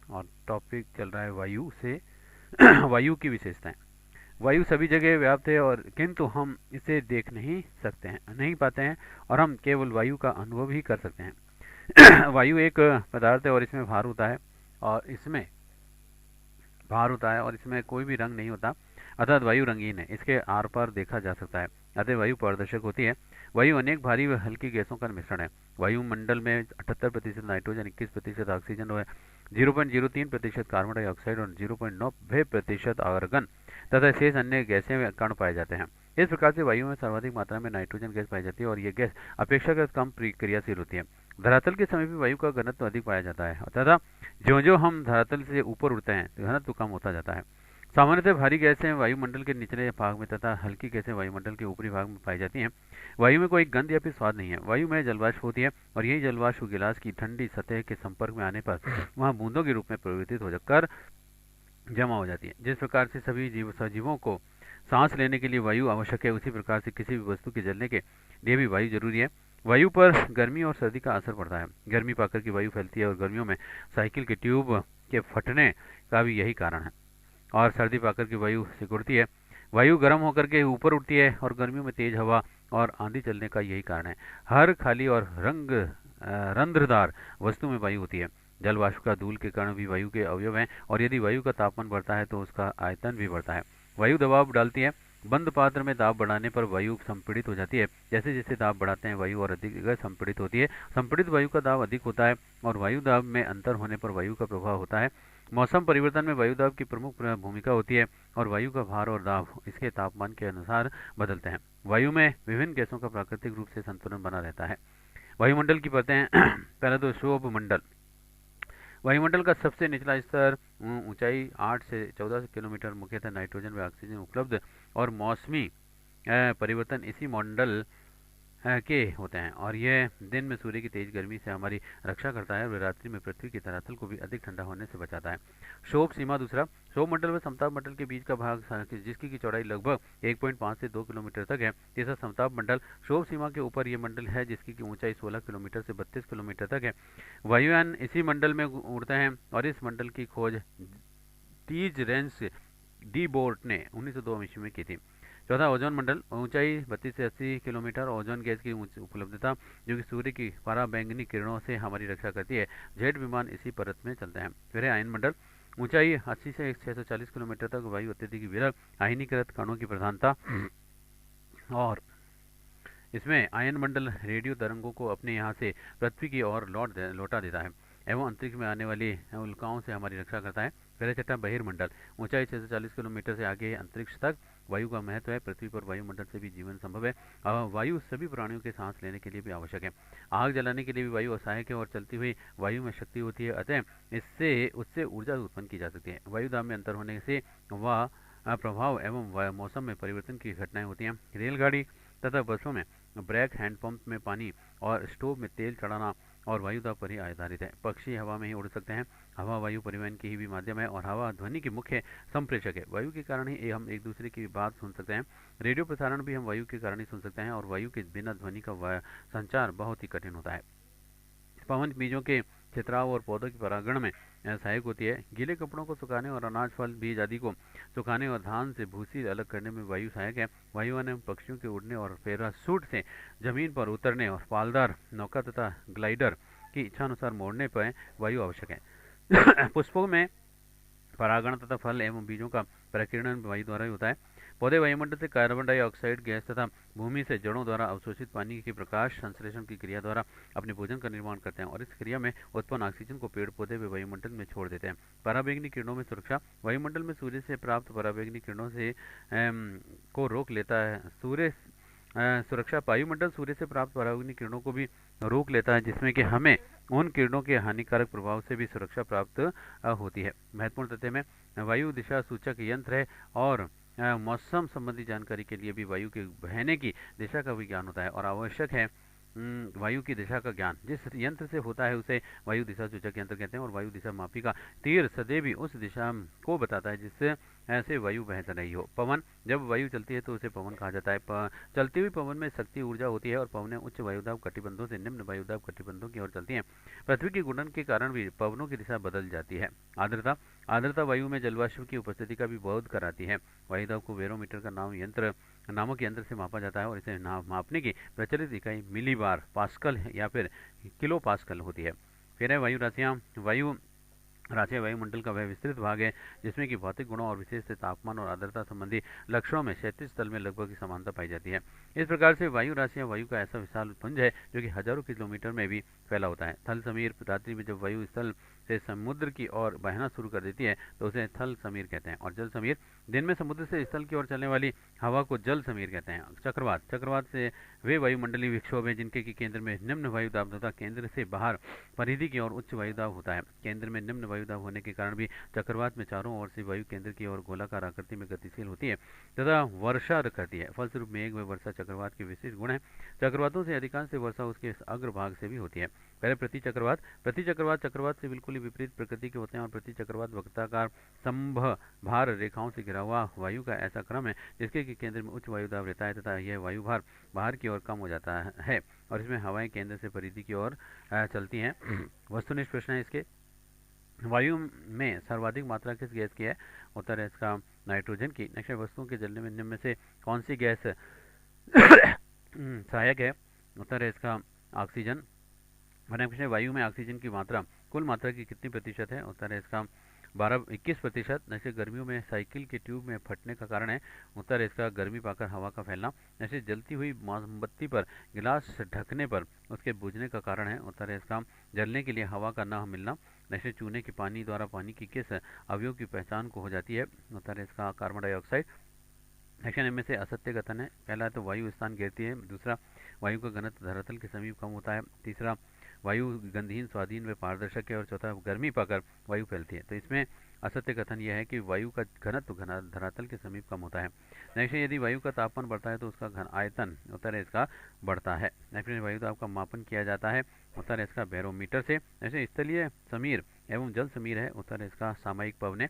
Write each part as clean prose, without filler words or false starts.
और टॉपिक चल रहा है वायु से वायु की विशेषताएं। वायु सभी जगह व्याप्त है और किंतु हम इसे देख नहीं सकते हैं, नहीं पाते हैं, और हम केवल वायु का अनुभव ही कर सकते हैं। वायु एक पदार्थ है और इसमें भार होता है और इसमें कोई भी रंग नहीं होता, अर्थात वायु रंगीन है, इसके आर पार देखा जा सकता है, अतः वायु पारदर्शक होती है। वायु अनेक भारी व हल्की गैसों का मिश्रण है। वायुमंडल में 78% नाइट्रोजन, 21% ऑक्सीजन और 0.03% कार्बन डाइऑक्साइड और 0.90% आर्गन तथा शेष अन्य गैसें कण पाए जाते हैं। इस प्रकार से वायु में सर्वाधिक मात्रा में नाइट्रोजन गैस पाई जाती है और यह गैस अपेक्षाकृत कम क्रियाशील होती है। धरातल के समीप वायु का घनत्व अधिक पाया जाता है तथा ज्यो ज्यो हम धरातल से ऊपर उड़ते हैं तो घनत्व कम होता जाता है। सामान्यतः भारी गैसें वायुमंडल के निचले भाग में तथा हल्की गैसें वायुमंडल के ऊपरी भाग में पाई जाती हैं। वायु में कोई गंध या फिर स्वाद नहीं है। वायु में जलवाष्प होती है और यही जलवाष्प गिलास की ठंडी सतह के संपर्क में आने पर वहाँ बूंदों के रूप में परिवर्तित हो जाकर जमा हो जाती है। जिस प्रकार से सभी सजीवों को सांस लेने के लिए वायु आवश्यक है, उसी प्रकार से किसी भी वस्तु के जलने के लिए भी वायु जरूरी है। वायु पर गर्मी और सर्दी का असर पड़ता है। गर्मी पाकर की वायु फैलती है और गर्मियों में साइकिल के ट्यूब के फटने का भी यही कारण है, और सर्दी पाकर की वायु सिकुड़ती है। वायु गर्म होकर के ऊपर उठती है और गर्मियों में तेज हवा और आंधी चलने का यही कारण है। हर खाली और रंध्रदार वस्तु में वायु होती है। जल वाष्प का धूल के कण भी वायु के अवयव हैं और यदि वायु का तापमान बढ़ता है तो उसका आयतन भी बढ़ता है। वायु दबाव डालती है। बंद पात्र में दाब बढ़ाने पर वायु संपीड़ित हो जाती है। जैसे जैसे दाब बढ़ाते हैं वायु और अधिक संपीड़ित होती है। संपीड़ित वायु का दाब अधिक होता है और वायु दाब में अंतर होने पर वायु का प्रभाव होता है। मौसम परिवर्तन में वायु दाब की प्रमुख भूमिका होती है और वायु का भार और दाब इसके तापमान के अनुसार बदलते हैं। वायु में विभिन्न गैसों का प्राकृतिक रूप से संतुलन बना रहता है। वायुमंडल की परतें पहले तो शोभ मंडल। वायुमंडल का सबसे निचला स्तर ऊंचाई 8 से 14 किलोमीटर, मुख्यतः नाइट्रोजन व ऑक्सीजन उपलब्ध और मौसमी परिवर्तन इसी मंडल के होते हैं, और यह दिन में सूर्य की तेज गर्मी से हमारी रक्षा करता है और रात्रि में पृथ्वी की धरातल को भी अधिक ठंडा होने से बचाता है। क्षोभ सीमा दूसरा, क्षोभ मंडल व समताप मंडल के बीच का भाग जिसकी की चौड़ाई लगभग 1.5 से 2 किलोमीटर तक है। तीसरा समताप मंडल, क्षोभ सीमा के ऊपर यह मंडल है जिसकी की ऊंचाई 16 किलोमीटर से 32 किलोमीटर तक है। वायुयान इसी मंडल में उड़ते हैं और इस मंडल की खोज टीज रेंस डी बोर्ट ने 1902 ईस्वी में की थी। चौथा ओजोन मंडल, ऊंचाई 32 से 80 किलोमीटर, ओजोन गैस की उपलब्धता जो कि सूर्य की पराबैंगनी किरणों से हमारी रक्षा करती है। जेट विमान इसी परत में चलते हैं। फिर है आयन मंडल, ऊंचाई 80 से 640 किलोमीटर तक, वायु अत्यधिक विरल, आयनीकृत कणों की प्रधानता, और इसमें आयन मंडल रेडियो तरंगों को अपने यहाँ से पृथ्वी की ओर लौटा देता है एवं अंतरिक्ष में आने वाली उल्काओं से हमारी रक्षा करता है। फिर छठा बहिर्मंडल, ऊंचाई 640 किलोमीटर से आगे अंतरिक्ष तक वायु का महत्व है। पृथ्वी पर वायुमंडल से भी जीवन संभव है। वायु सभी प्राणियों के सांस लेने के लिए भी आवश्यक है। आग जलाने के लिए भी वायु असहायक है और चलती हुई वायु में शक्ति होती है, अतः इससे उससे ऊर्जा उत्पन्न की जा सकती है। वायु दाब में अंतर होने से वह प्रभाव एवं मौसम में परिवर्तन की घटनाएं होती हैं। रेलगाड़ी तथा बसों में ब्रेक, हैंडपंप में पानी और स्टोव में तेल चढ़ाना और वायु दाब पर ही आधारित है। पक्षी हवा में ही उड़ सकते हैं। हवा वायु परिवहन की ही भी माध्यम है और हवा ध्वनि की मुख्य संप्रेषक है। वायु के कारण ही हम एक दूसरे की बात सुन सकते हैं। रेडियो प्रसारण भी हम वायु के कारण ही सुन सकते हैं और वायु के बिना ध्वनि का संचार बहुत ही कठिन होता है। पवन बीजों के छितराव और पौधों की परागण में सहायक होती है। गीले कपड़ों को सुखाने और अनाज, फल, बीज आदि को सुखाने और धान से भूसी अलग करने में वायु सहायक है। वायु ने पक्षियों के उड़ने और पैराशूट से जमीन पर उतरने और पालदार नौका तथा ग्लाइडर की इच्छानुसार मोड़ने पर वायु आवश्यक है। पुष्पों में परागण तथा फल एवं बीजों का प्रकीर्णन वायु द्वारा ही होता है। पौधे वायुमंडल से कार्बन डाइऑक्साइड गैस तथा भूमि से जड़ों द्वारा अवशोषित पानी के प्रकाश संश्लेषण की क्रिया द्वारा अपने भोजन का निर्माण करते हैं और इस क्रिया में उत्पन्न ऑक्सीजन को पेड़ पौधे व वायुमंडल में छोड़ देते हैं। पराबैंगनी किरणों में सुरक्षा, वायुमंडल में सूर्य से प्राप्त पराबैंगनी किरणों से को रोक लेता है। सुरक्षा, वायुमंडल सूर्य से प्राप्त पराबैंगनी किरणों को भी रोक लेता है, जिसमें कि हमें उन किरणों के हानिकारक प्रभाव से भी सुरक्षा प्राप्त होती है। महत्वपूर्ण तथ्य में वायु दिशा सूचक यंत्र है और मौसम संबंधी जानकारी के लिए भी वायु के बहने की दिशा का भी ज्ञान होता है और आवश्यक है वायु की दिशा का ज्ञान जिस यंत्र से होता है उसे वायु दिशा सूचक यंत्र कहते हैं। और वायु दिशा मापी का तीर सदैव उस दिशा को बताता है जिससे ऐसे वायु बह रही हो। पवन, जब वायु चलती है तो उसे पवन कहा जाता है। चलती हुई पवन में शक्ति ऊर्जा होती है और पवनें उच्च वायुदाब कटिबंधों से निम्न वायुदाब कटिबंधों की ओर चलती हैं। पृथ्वी की घूर्णन के कारण भी पवनों की दिशा बदल जाती है। आर्द्रता, आर्द्रता वायु में जलवाष्प की उपस्थिति का भी बोध कराती है। वायुदाब को बैरोमीटर का नामक यंत्र से मापा जाता है और इसे मापने की प्रचलित इकाई मिलीबार, पास्कल या फिर किलो पास्कल होती है। फिर है वायु राशियाँ। राशियाँ वायुमंडल का वह विस्तृत भाग है जिसमें कि भौतिक गुणों और विशेष तापमान और आर्द्रता संबंधी लक्षणों में क्षैतिज तल में लगभग समानता पाई जाती है। इस प्रकार से वायु राशियाँ वायु का ऐसा विशाल पुंज है जो कि हजारों किलोमीटर में भी फैला होता है। थल समीर, रात्रि में जब वायु स्थल से समुद्र की ओर बहना शुरू कर देती है तो उसे थल समीर कहते हैं। और जल समीर, दिन में समुद्र से स्थल की ओर चलने वाली हवा को जल समीर कहते हैं। चक्रवात, चक्रवात से वे वायुमंडलीय विक्षोभ हैं जिनके की केंद्र में निम्न वायुदाब तथा केंद्र से बाहर परिधि की ओर उच्च वायुदाब होता है। केंद्र में निम्न वायुदाब होने के कारण भी चक्रवात में चारों ओर से वायु केंद्र की ओर गोलाकार आकृति में गतिशील होती है तथा वर्षा करती है। फलस्वरूप मेघ व वर्षा चक्रवात के विशेष गुण है। चक्रवातों से अधिकांश से वर्षा उसके अग्रभाग से भी होती है। पहले प्रति चक्रवात। प्रति चक्रवात चक्रवात से बिल्कुल ही विपरीत प्रकृति के होते हैं और प्रति चक्रवात वक्राकार संभ भार रेखाओं से घिरा हुआ वायु का ऐसा क्रम है जिसके कि केंद्र में उच्च वायुदाब रहता है तथा यह वायु भार बाहर की ओर कम हो जाता है और इसमें हवाएं केंद्र से परिधि की ओर चलती हैं। वस्तुनिष्ठ प्रश्न है इसके, वायु में सर्वाधिक मात्रा किस गैस की है? उत्तर है इसका नाइट्रोजन की। नेक्स्ट वस्तुओं के जलने में निम्न में से कौन सी गैस सहायक है? उत्तर है इसका ऑक्सीजन। वायु में ऑक्सीजन की मात्रा कुल मात्रा की कितनी प्रतिशत है? उत्तर है इसका 21%। जैसे गर्मियों में साइकिल के ट्यूब में फटने का कारण है? उत्तर है इसका गर्मी पाकर हवा का फैलना। जैसे जलती हुई मोमबत्ती पर गिलास ढकने पर उसके बुझने का कारण है? उत्तर है इसका जलने के लिए हवा का न मिलना। जैसे चूने के पानी द्वारा पानी की किस अवयव की पहचान को हो जाती है? उत्तर है इसका कार्बन डाइऑक्साइड। सेक्शन में से असत्य कथन है। पहला तो वायु स्थान घेरती है। दूसरा, वायु का घनत्व धरातल के समीप कम होता है। तीसरा, वायु गंधहीन, स्वाधीन व पारदर्शक है। और चौथा, गर्मी पाकर वायु फैलती है। तो इसमें असत्य कथन यह है कि वायु का घनत्व धरातल के समीप कम होता है। नेक्स्ट, यदि वायु का तापमान बढ़ता है तो उसका घन आयतन, उत्तर है इसका, बढ़ता है। नेक्स्ट, वायु दाब का मापन किया जाता है। उत्तर है इसका बैरोमीटर से। ऐसे स्थलीय समीर एवं जल समीर है। उत्तर है इसका सामयिक पवने।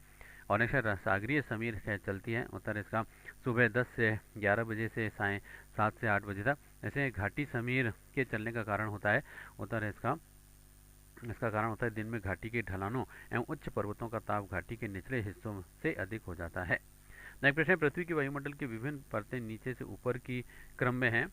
और नेक्स्ट, सागरीय समीर चलती है। उत्तर इसका सुबह 10 से 11 बजे से साय 7 से 8 बजे तक। ऐसे घाटी समीर के चलने का कारण होता है। उत्तर है इसका कारण होता है दिन में घाटी के ढलानों एवं उच्च पर्वतों का ताप घाटी के निचले हिस्सों से अधिक हो जाता है। नेक्स्ट प्रश्न है, पृथ्वी की वायुमंडल की विभिन्न परतें नीचे से ऊपर की क्रम में हैं।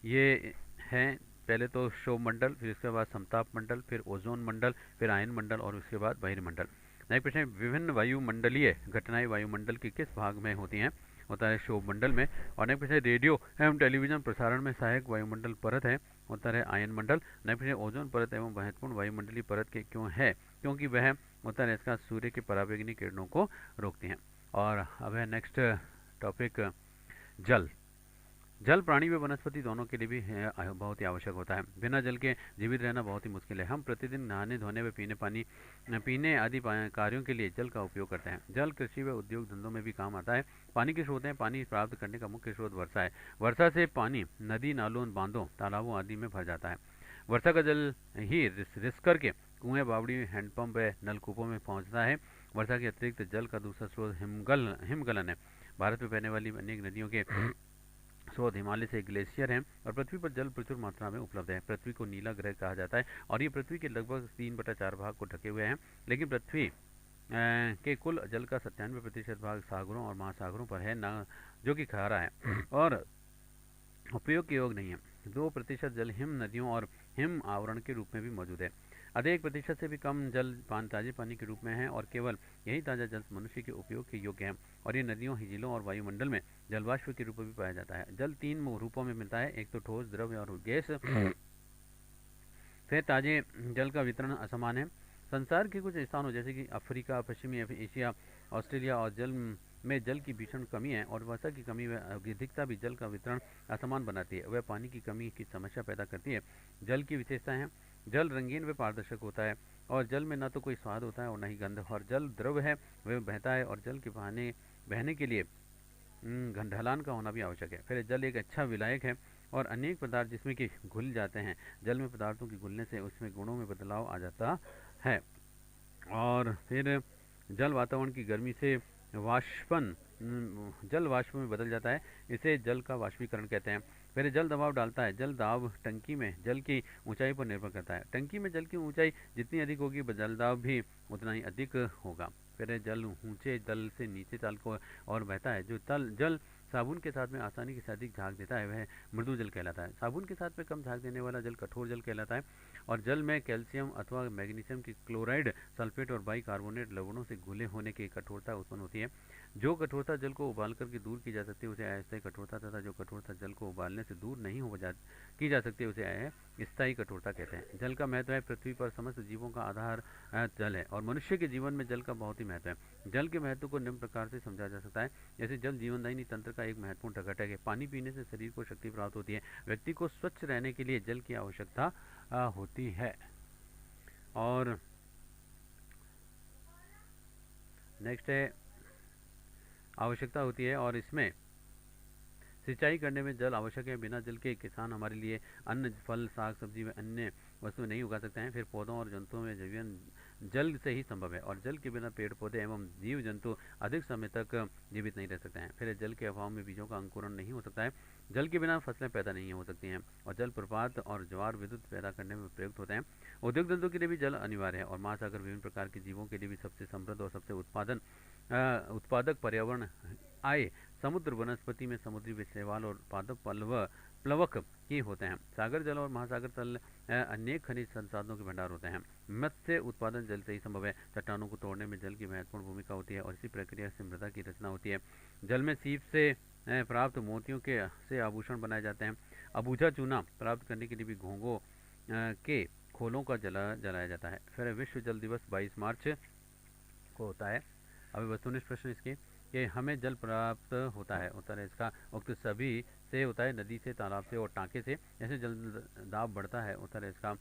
ये हैं पहले तो क्षोभ मंडल, फिर इसके बाद समताप मंडल, फिर ओजोन मंडल, फिर आयन मंडल और उसके बाद बहिर्मंडल। नेक्स्ट प्रश्न है, विभिन्न वायुमंडलीय घटनाएं वायुमंडल के किस भाग में होती हैं? होता है क्षोभ मंडल में। और नेक्स्ट प्रश्न है, रेडियो एवं टेलीविजन प्रसारण में सहायक वायुमंडल परत है। उत्तर है आयन मंडल। नेक्स्ट प्रश्न है, ओजोन परत एवं महत्वपूर्ण वायुमंडलीय परत के क्यों है? क्योंकि वह, उत्तर है इसका, सूर्य के पराबैंगनी किरणों को रोकती हैं। और अब है नेक्स्ट टॉपिक, जल। जल प्राणी व वनस्पति दोनों के लिए भी बहुत ही आवश्यक होता है। बिना जल के जीवित रहना बहुत ही मुश्किल है। हम प्रतिदिन नहाने, धोने व पीने आदि कार्यों के लिए जल का उपयोग करते हैं। जल कृषि व उद्योग धंधों में भी काम आता है। पानी के स्रोत हैं। पानी प्राप्त करने का मुख्य स्रोत वर्षा है। वर्षा से पानी नदी, नालों, बांधों, तालाबों आदि में भर जाता है। वर्षा का जल ही रिस करके कुएं, बावड़ी, हैंडपंप व नलकूपों में पहुंचता है। वर्षा के अतिरिक्त जल का दूसरा स्रोत हिमगलन है। भारत में बहने वाली अनेक नदियों के स्रोत हिमालय से ग्लेशियर हैं और पृथ्वी पर जल प्रचुर मात्रा में उपलब्ध है। पृथ्वी को नीला ग्रह कहा जाता है और ये पृथ्वी के लगभग 3/4 भाग को ढके हुए हैं। लेकिन पृथ्वी के कुल जल का 97% भाग सागरों और महासागरों पर है, न जो कि खारा है और उपयोग के योग नहीं है। 2% जल हिम नदियों और हिम आवरण के रूप में भी मौजूद है। आधे 1% से भी कम जल ताजे पानी के रूप में है और केवल यही ताज़ा जल मनुष्य के उपयोग के योग्य है। और ये नदियों, झीलों और वायुमंडल में जलवाष्प के रूप में भी पाया जाता है। जल 3 रूपों में मिलता है, एक तो ठोस, द्रव और गैस। फिर ताजे जल का वितरण असमान है। संसार के कुछ स्थानों जैसे कि अफ्रीका, पश्चिमी एशिया, ऑस्ट्रेलिया और जल की भीषण कमी है और वर्षा की कमी व अधिकता भी जल का वितरण असमान बनाती है। वह पानी की कमी की समस्या पैदा करती है। जल की विशेषताएं हैं, जल रंगीन व पारदर्शक होता है और जल में न तो कोई स्वाद होता है और न ही गंध। और जल द्रव है, वह बहता है और जल के बहने के लिए ढलान का होना भी आवश्यक है। फिर जल एक अच्छा विलायक है। और अनेक पदार्थ जिसमें कि घुल जाते हैं। जल में पदार्थों के घुलने से उसमें गुणों में बदलाव आ जाता है। और फिर जल वातावरण की गर्मी से वाष्पन जल वाष्प में बदल जाता है। इसे जल का वाष्पीकरण कहते हैं। फिर जल दबाव डालता है। जल दाब टंकी में जल की ऊंचाई पर निर्भर करता है। टंकी में जल की ऊंचाई जितनी अधिक होगी जल दाब भी उतना ही अधिक होगा। फिर जल ऊंचे तल से नीचे तल को और बहता है। जो तल जल साबुन के साथ में आसानी के साथ अधिक झाग देता है वह मृदु जल कहलाता है। साबुन के साथ में कम झाग देने वाला जल कठोर जल कहलाता है। और जल में कैल्शियम अथवा मैग्नीशियम की क्लोराइड, सल्फेट और बाइकार्बोनेट लवणों से घुले होने की कठोरता उत्पन्न होती है। जो कठोरता जल को उबाल करके दूर की जा सकती है उसे अस्थायी कठोरता, तथा जो कठोरता जल को उबालने से दूर नहीं की जा सकती है उसे स्थायी कठोरता कहते हैं। जल का महत्व है। पृथ्वी पर समस्त जीवों का आधार जल है और मनुष्य के जीवन में जल का बहुत ही महत्व है। जल के महत्व को निम्न प्रकार से समझा जा सकता है। जैसे जल जीवनदायिनी तंत्र का एक महत्वपूर्ण घटक है। पानी पीने से शरीर को शक्ति प्राप्त होती है। व्यक्ति को स्वच्छ रहने के लिए जल की आवश्यकता होती है। और नेक्स्ट है आवश्यकता होती है और इसमें सिंचाई करने में जल आवश्यक है। बिना जल के किसान हमारे लिए अन्न, फल, साग सब्जी व अन्य वस्तुएं नहीं उगा सकते हैं। फिर पौधों और जंतुओं में जीवन जल से ही संभव है और जल के बिना पेड़ पौधे एवं जीव जंतु अधिक समय तक जीवित नहीं रह सकते हैं। फिर जल के अभाव में बीजों का अंकुरण नहीं हो सकता है। जल के बिना फसलें पैदा नहीं हो सकती हैं और जल प्रपात और ज्वार विद्युत पैदा करने में प्रयुक्त होते हैं। उद्योग धंधों के लिए भी जल अनिवार्य है और महासागर विभिन्न प्रकार के जीवों के लिए भी सबसे समृद्ध और सबसे उत्पादक पर्यावरण आए। समुद्र वनस्पति में समुद्री शैवाल और पादप प्लवक ही होते हैं। सागर जल और महासागर तल अनेक खनिज संसाधनों के भंडार होते हैं। मत्स्य उत्पादन जल से ही संभव है। चट्टानों को तोड़ने में जल की महत्वपूर्ण भूमिका होती है और इसी प्रक्रिया से मृदा की रचना होती है। जल में सीप से प्राप्त मोतियों के से आभूषण बनाए जाते हैं। अबूझा चूना प्राप्त करने के लिए भी घोंघों के खोलों का जलाया जाता है। फिर विश्व जल दिवस 22 मार्च को होता है। अभी वस्तुनिष्ठ प्रश्न इसके कि हमें जल प्राप्त होता है। उत्तर है इसका उक्त सभी से होता है, नदी से, तालाब से और टाँके से। जैसे जल दाब बढ़ता है। उत्तर है इसका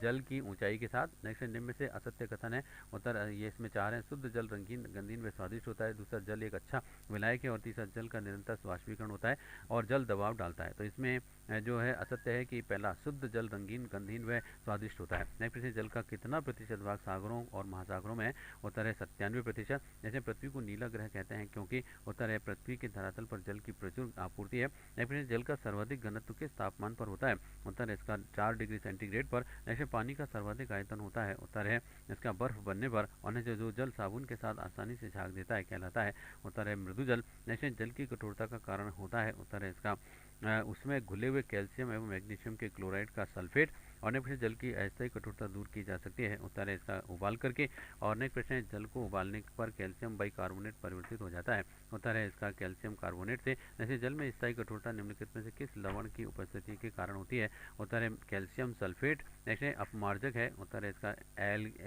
जल की ऊंचाई के साथ। नेक्स्ट निम्न में से असत्य कथन है। उत्तर ये इसमें 4 हैं। शुद्ध जल रंगीन, गंधीन व स्वादिष्ट होता है। दूसरा, जल एक अच्छा विलायक है। और तीसरा, जल का निरंतर वाष्पीकरण होता है और जल दबाव डालता है। तो इसमें जो है असत्य है कि पहला, शुद्ध जल रंगीन, गंधीन व स्वादिष्ट होता है। नेक्स्ट प्रश्न, जल का कितना प्रतिशत भाग सागरों और महासागरों में है। उत्तर है 97%। जैसे पृथ्वी को नीला ग्रह कहते हैं क्योंकि उत्तर है पृथ्वी के धरातल पर जल की प्रचुर आपूर्ति है। नेक्स्ट प्रश्न, जल का सर्वाधिक घनत्व किस तापमान पर होता है। उत्तर है इसका 4 डिग्री सेंटीग्रेड पर। नेक्स्ट, पानी का सर्वाधिक आयतन होता है। उत्तर है इसका बर्फ बनने पर। और जो जल साबुन के साथ आसानी से झाग देता है कहलाता है। उत्तर है मृदु जल। नेक्स्ट, जल की कठोरता का कारण होता है। उत्तर है इसका उसमें घुले हुए कैल्शियम एवं मैग्नीशियम के क्लोराइड का सल्फेट। और नेक्स्ट, जल की अस्थायी कठोरता दूर की जा सकती है। उत्तर है इसका उबाल करके। और नेक्स्ट प्रश्न है, जल को उबालने पर कैल्शियम बाइकार्बोनेट परिवर्तित हो जाता है। उत्तर है इसका कैल्शियम कार्बोनेट से। जैसे जल में स्थायी कठोरता निम्नलिखित में से किस लवण की उपस्थिति के कारण होती है। उत्तर है कैल्शियम सल्फेट। नेक्स्ट है अपमार्जक है। उत्तर है इसका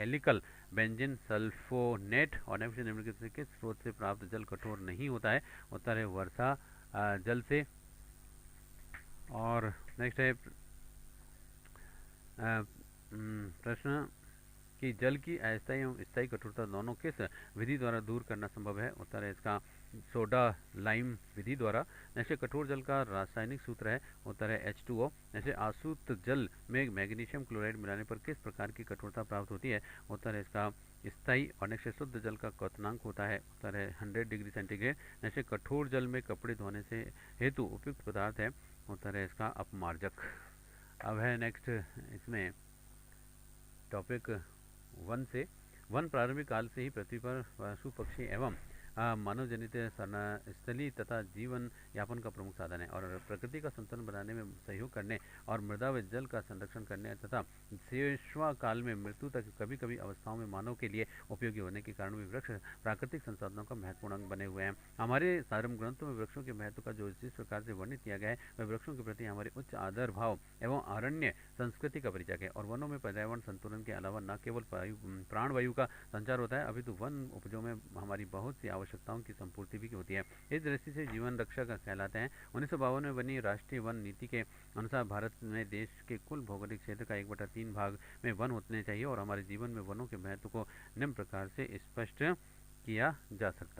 एलिकल बेंजीन सल्फोनेट। और नेक्स्ट निम्नलिखित से किस स्रोत से प्राप्त जल कठोर नहीं होता है। उत्तर है वर्षा जल से। और नेक्स्ट है प्रश्न कि जल की अस्थायी एवं स्थायी कठोरता दोनों किस विधि द्वारा दूर करना संभव है। उत्तर है इसका सोडा लाइम विधि द्वारा। जैसे कठोर जल का रासायनिक सूत्र है। उत्तर है H2O। जैसे आसूत जल में मैग्नीशियम क्लोराइड मिलाने पर किस प्रकार की कठोरता प्राप्त होती है। उत्तर है इसका स्थायी। और नेक्स्ट शुद्ध जल का क्वथनांक होता है। उत्तर है 100 डिग्री सेंटीग्रेड। जैसे कठोर जल में कपड़े धोने से हेतु उपयुक्त पदार्थ है। उत्तर है इसका अपमार्जक। अब है नेक्स्ट इसमें टॉपिक 1 से। वन प्रारंभिक काल से ही पृथ्वी पर पशु पक्षी एवं मानव जनित स्थलीय तथा जीवन यापन का प्रमुख साधन है और प्रकृति का संतुलन बनाने में सहयोग करने और मृदा व जल का संरक्षण करने तथा शेषवा काल में मृत्यु तक कभी कभी अवस्थाओं में मानव के लिए उपयोगी होने के कारण भी वृक्ष प्राकृतिक संसाधनों का महत्वपूर्ण अंग बने हुए हैं। हमारे धर्म ग्रंथों में वृक्षों के महत्व का जो जिस प्रकार से वर्णित किया गया है वह वृक्षों के प्रति हमारे उच्च आदर भाव एवं अरण्य संस्कृति का परिचय है। और वनों में पर्यावरण संतुलन के अलावा न केवल प्राणवायु का संचार होता है अभी तो वन उपजों में हमारी बहुत सी आवश्यकताओं की संपूर्ति भी होती है। इस दृष्टि से जीवन रक्षक कहलाते हैं। 1952 में बनी राष्ट्रीय वन नीति के अनुसार भारत में देश के कुल भौगोलिक क्षेत्र का 1/3 भाग में वन होने चाहिए और हमारे जीवन में वनों के महत्व को निम्न प्रकार से स्पष्ट किया जा सकता है।